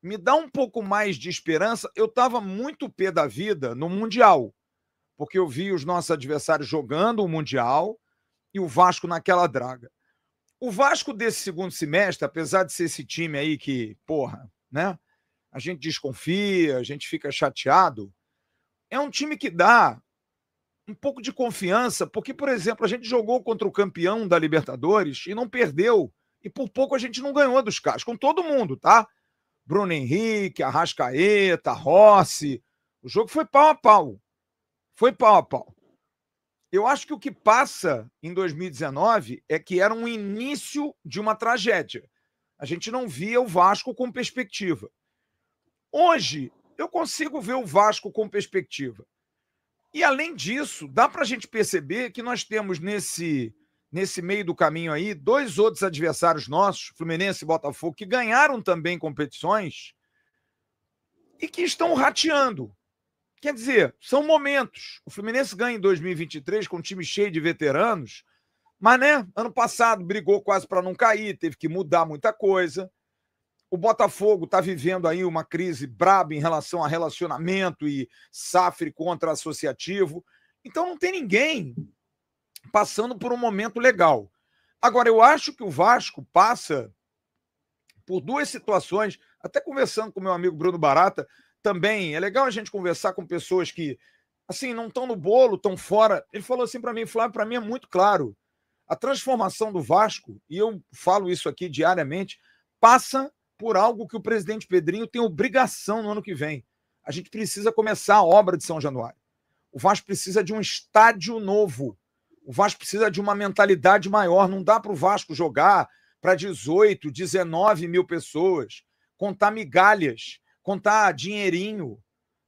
me dá um pouco mais de esperança. Eu estava muito pé da vida no Mundial, porque eu vi os nossos adversários jogando o Mundial e o Vasco naquela draga. O Vasco desse segundo semestre, apesar de ser esse time aí que, porra, né? A gente desconfia, a gente fica chateado, é um time que dá um pouco de confiança, porque, por exemplo, a gente jogou contra o campeão da Libertadores e não perdeu, e por pouco a gente não ganhou dos caras, com todo mundo, tá? Bruno Henrique, Arrascaeta, Rossi, o jogo foi pau a pau, foi pau a pau. Eu acho que o que passa em 2019 é que era um início de uma tragédia. A gente não via o Vasco com perspectiva. Hoje, eu consigo ver o Vasco com perspectiva. E, além disso, dá para a gente perceber que nós temos nesse meio do caminho aí 2 outros adversários nossos, Fluminense e Botafogo, que ganharam também competições e que estão rateando. Quer dizer, são momentos. O Fluminense ganha em 2023 com um time cheio de veteranos, mas, né, ano passado brigou quase para não cair, teve que mudar muita coisa. O Botafogo está vivendo aí uma crise braba em relação a relacionamento e SAF contra associativo. Então não tem ninguém passando por um momento legal. Agora, eu acho que o Vasco passa por 2 situações, até conversando com meu amigo Bruno Barata, também é legal a gente conversar com pessoas que, assim, não estão no bolo, estão fora. Ele falou assim para mim, Flávio, para mim é muito claro. A transformação do Vasco, e eu falo isso aqui diariamente, passa por algo que o presidente Pedrinho tem obrigação no ano que vem. A gente precisa começar a obra de São Januário. O Vasco precisa de um estádio novo. O Vasco precisa de uma mentalidade maior. Não dá para o Vasco jogar para 18, 19 mil pessoas, contar migalhas, contar dinheirinho,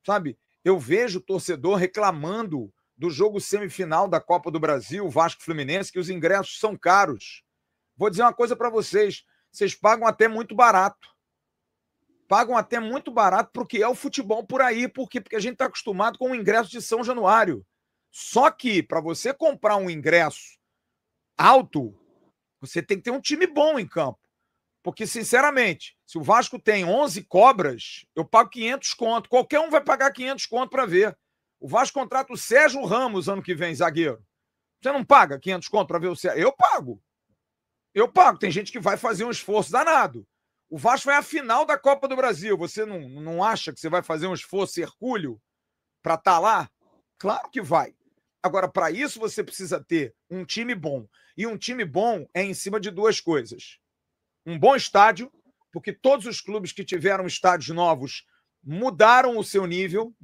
sabe? Eu vejo o torcedor reclamando do jogo semifinal da Copa do Brasil, Vasco Fluminense, que os ingressos são caros. Vou dizer uma coisa para vocês. Vocês pagam até muito barato. Pagam até muito barato porque é o futebol por aí. Por quê? Porque a gente está acostumado com o ingresso de São Januário. Só que, para você comprar um ingresso alto, você tem que ter um time bom em campo. Porque, sinceramente, se o Vasco tem 11 cobras, eu pago 500 conto. Qualquer um vai pagar 500 conto para ver. O Vasco contrata o Sérgio Ramos ano que vem, zagueiro. Você não paga 500 conto para ver o Sérgio? Eu pago. Eu pago. Tem gente que vai fazer um esforço danado. O Vasco vai à final da Copa do Brasil. Você não acha que você vai fazer um esforço hercúleo para estar lá? Claro que vai. Agora, para isso, você precisa ter um time bom. E um time bom é em cima de 2 coisas. Um bom estádio, porque todos os clubes que tiveram estádios novos mudaram o seu nível,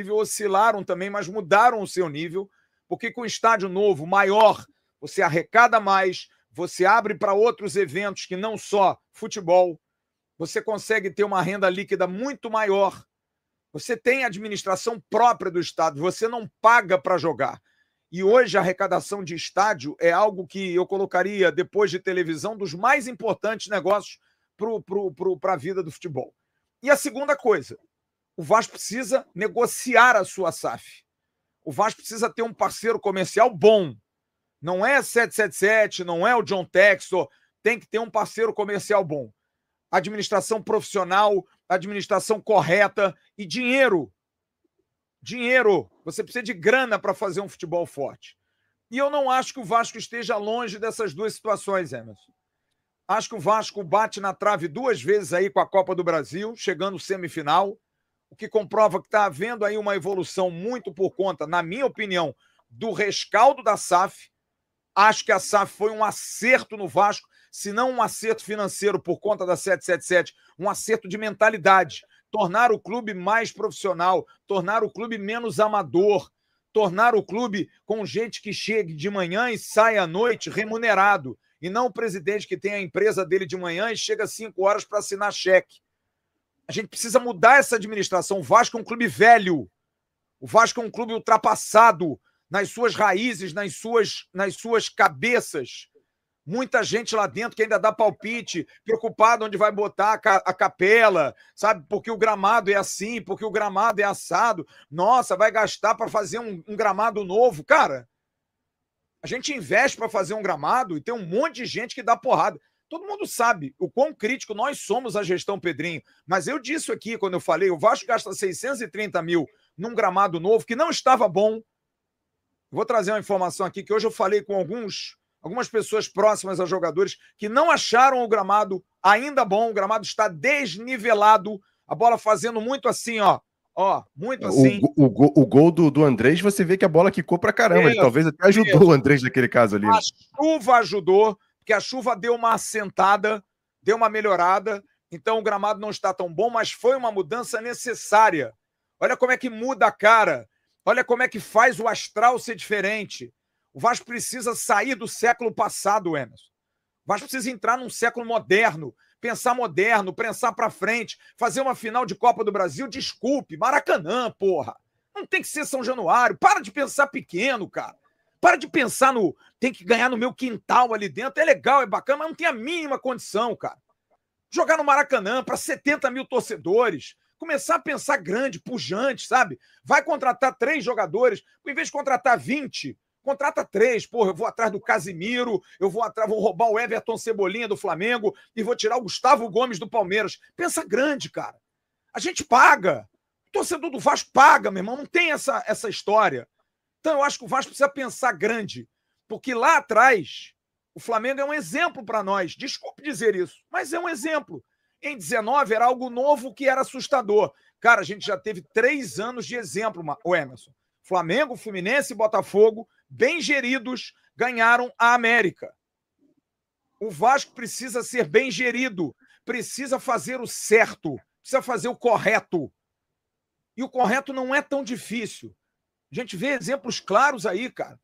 oscilaram também, mas mudaram o seu nível, porque com estádio novo, maior, você arrecada mais, você abre para outros eventos que não só futebol, você consegue ter uma renda líquida muito maior, você tem administração própria do estádio, você não paga para jogar. E hoje a arrecadação de estádio é algo que eu colocaria, depois de televisão, dos mais importantes negócios para a vida do futebol. E a segunda coisa, o Vasco precisa negociar a sua SAF. O Vasco precisa ter um parceiro comercial bom. Não é 777, não é o John Textor, tem que ter um parceiro comercial bom. Administração profissional, administração correta e dinheiro. Dinheiro. Você precisa de grana para fazer um futebol forte. E eu não acho que o Vasco esteja longe dessas 2 situações, Emerson. Acho que o Vasco bate na trave 2 vezes aí com a Copa do Brasil, chegando semifinal, o que comprova que está havendo aí uma evolução muito por conta, na minha opinião, do rescaldo da SAF. Acho que a SAF foi um acerto no Vasco, se não um acerto financeiro por conta da 777, um acerto de mentalidade. Tornar o clube mais profissional, tornar o clube menos amador, tornar o clube com gente que chegue de manhã e sai à noite remunerado, e não o presidente que tem a empresa dele de manhã e chega às 5 horas para assinar cheque. A gente precisa mudar essa administração. O Vasco é um clube velho. O Vasco é um clube ultrapassado nas suas raízes, nas suas cabeças. Muita gente lá dentro que ainda dá palpite, preocupado onde vai botar a capela, sabe? Porque o gramado é assim, porque o gramado é assado. Nossa, vai gastar para fazer um gramado novo. Cara, a gente investe para fazer um gramado e tem um monte de gente que dá porrada. Todo mundo sabe o quão crítico nós somos à gestão Pedrinho. Mas eu disse aqui, quando eu falei, o Vasco gasta 630 mil num gramado novo que não estava bom. Vou trazer uma informação aqui, que hoje eu falei com algumas pessoas próximas a jogadores que não acharam o gramado ainda bom. O gramado está desnivelado, a bola fazendo muito assim, ó. Ó, muito assim. O gol do Andrés, você vê que a bola quicou pra caramba. Ele talvez até ajudou o Andrés naquele caso ali. A chuva ajudou, porque a chuva deu uma assentada, deu uma melhorada. Então o gramado não está tão bom, mas foi uma mudança necessária. Olha como é que muda a cara. Olha como é que faz o astral ser diferente. O Vasco precisa sair do século passado, Emerson. O Vasco precisa entrar num século moderno. Pensar pra frente, fazer uma final de Copa do Brasil, desculpe, Maracanã, porra. Não tem que ser São Januário. Para de pensar pequeno, cara. Para de pensar no... Tem que ganhar no meu quintal ali dentro. É legal, é bacana, mas não tem a mínima condição, cara. Jogar no Maracanã para 70 mil torcedores. Começar a pensar grande, pujante, sabe? Vai contratar 3 jogadores, em vez de contratar 20... Contrata 3, porra, eu vou atrás do Casimiro, vou roubar o Everton Cebolinha do Flamengo e vou tirar o Gustavo Gomes do Palmeiras. Pensa grande, cara. A gente paga. O torcedor do Vasco paga, meu irmão, não tem essa história. Então eu acho que o Vasco precisa pensar grande, porque lá atrás o Flamengo é um exemplo para nós. Desculpe dizer isso, mas é um exemplo. Em 19 era algo novo que era assustador. Cara, a gente já teve 3 anos de exemplo, o Emerson. Flamengo, Fluminense e Botafogo, bem geridos, ganharam a América. O Vasco precisa ser bem gerido, precisa fazer o certo, precisa fazer o correto. E o correto não é tão difícil. A gente vê exemplos claros aí, cara.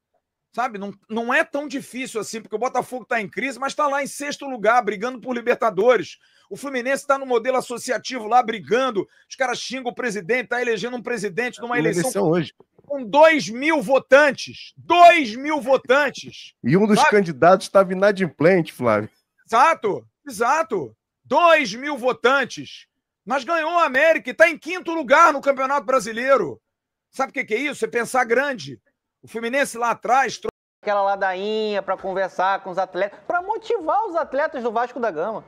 Sabe? Não é tão difícil assim, porque o Botafogo está em crise, mas está lá em 6º lugar, brigando por Libertadores. O Fluminense está no modelo associativo lá, brigando. Os caras xingam o presidente, está elegendo um presidente numa eleição hoje. Com 2 mil votantes. 2 mil votantes. E um dos candidatos estava inadimplente, Flávio. Exato. 2 mil votantes. Mas ganhou a América e está em 5º lugar no Campeonato Brasileiro. Sabe o que é isso? É pensar grande. O Fluminense lá atrás... Aquela ladainha para conversar com os atletas, para motivar os atletas do Vasco da Gama.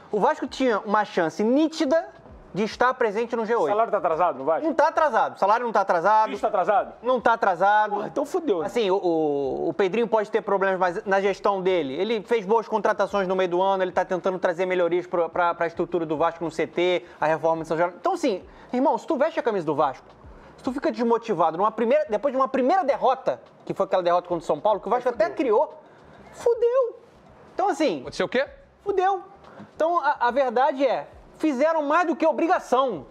O Vasco tinha uma chance nítida de estar presente no G8. O salário tá atrasado no Vasco? Não tá atrasado. O salário não tá atrasado. Isso tá atrasado? Não tá atrasado. Porra, então fudeu. Assim, o Pedrinho pode ter problemas, mas na gestão dele, ele fez boas contratações no meio do ano, ele tá tentando trazer melhorias para a estrutura do Vasco no CT, a reforma de São Januário. Então, assim, irmão, se tu veste a camisa do Vasco, se tu fica desmotivado depois de uma primeira derrota, que foi aquela derrota contra o São Paulo, que o Vasco até criou, fudeu. Então, assim... Aconteceu o quê? Fudeu. Então, a verdade é, fizeram mais do que obrigação.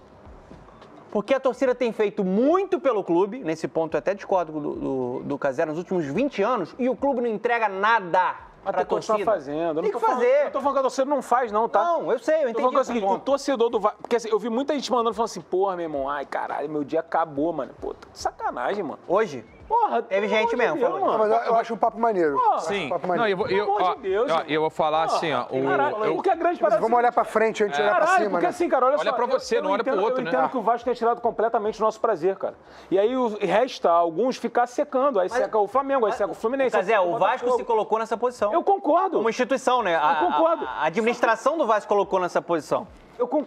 Porque a torcida tem feito muito pelo clube, nesse ponto eu até discordo do Casero, nos últimos 20 anos, e o clube não entrega nada pra torcida. Fazendo. Tem que fazer. Eu tô falando que a torcida não faz, não, tá? Não, eu sei, eu entendi. O torcedor do Vasco... Porque assim, eu vi muita gente mandando, falando assim, porra, meu irmão, ai, caralho, meu dia acabou, mano. Pô, tá de sacanagem, mano. Hoje? Porra, teve gente mesmo, falou. Não, mas eu acho um papo maneiro. Sim. Papo maneiro. Não, Pelo amor de Deus, eu vou falar assim, ó. Porque a grande parada... Vamos olhar pra frente antes de olhar pra cima, porque né? assim, cara, olha só... Olha pra você, não olha pro outro, né? Eu entendo que o Vasco tem tirado completamente o nosso prazer, cara. E aí resta alguns ficar secando. Aí seca o Flamengo, aí seca o Fluminense. O Vasco se colocou nessa posição. Eu concordo. Uma instituição, né? Eu concordo. A administração do Vasco colocou nessa posição.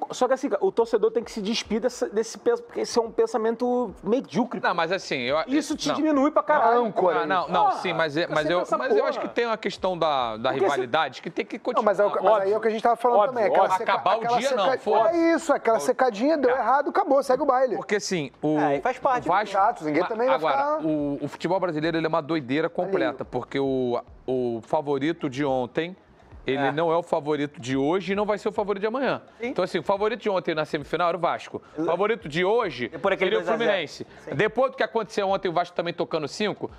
Só que assim, o torcedor tem que se despir desse pensamento, porque esse é um pensamento medíocre. Não, mas assim... Isso te diminui pra caralho. Sim, mas eu acho que tem uma questão da rivalidade que tem que continuar. Não, mas aí é o que a gente tava falando também. Acabar o dia, não. É isso, aquela secadinha, deu errado, acabou, segue o baile. Porque assim, faz parte. o Vasco... Chato, ninguém também vai agora, ficar... o futebol brasileiro ele é uma doideira completa, porque o favorito de ontem... Ele não é o favorito de hoje e não vai ser o favorito de amanhã. Sim. Então, assim, o favorito de ontem na semifinal era o Vasco. O favorito de hoje seria o Fluminense. Depois do que aconteceu ontem, o Vasco também tocando 5,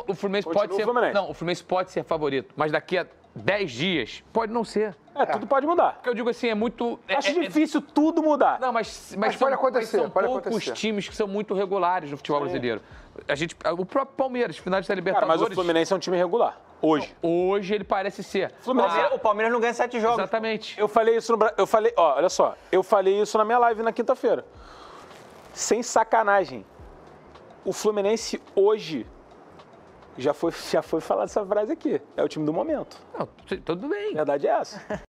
o Fluminense pode ser... Não, o Fluminense pode ser favorito, mas daqui a 10 dias pode não ser. Tudo pode mudar. Porque eu digo assim, é muito... Acho difícil tudo mudar. Não, mas pode acontecer, são poucos times que são muito regulares no futebol brasileiro. O próprio Palmeiras, finais da Libertadores... Cara, mas o Fluminense é um time regular. Hoje. Hoje ele parece ser. O Palmeiras não ganha 7 jogos. Exatamente. Eu falei isso olha só. Eu falei isso na minha live na quinta-feira. Sem sacanagem. O Fluminense hoje Já foi falada essa frase aqui. É o time do momento. Não, tudo bem. A verdade é essa.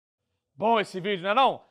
Bom esse vídeo, não é não?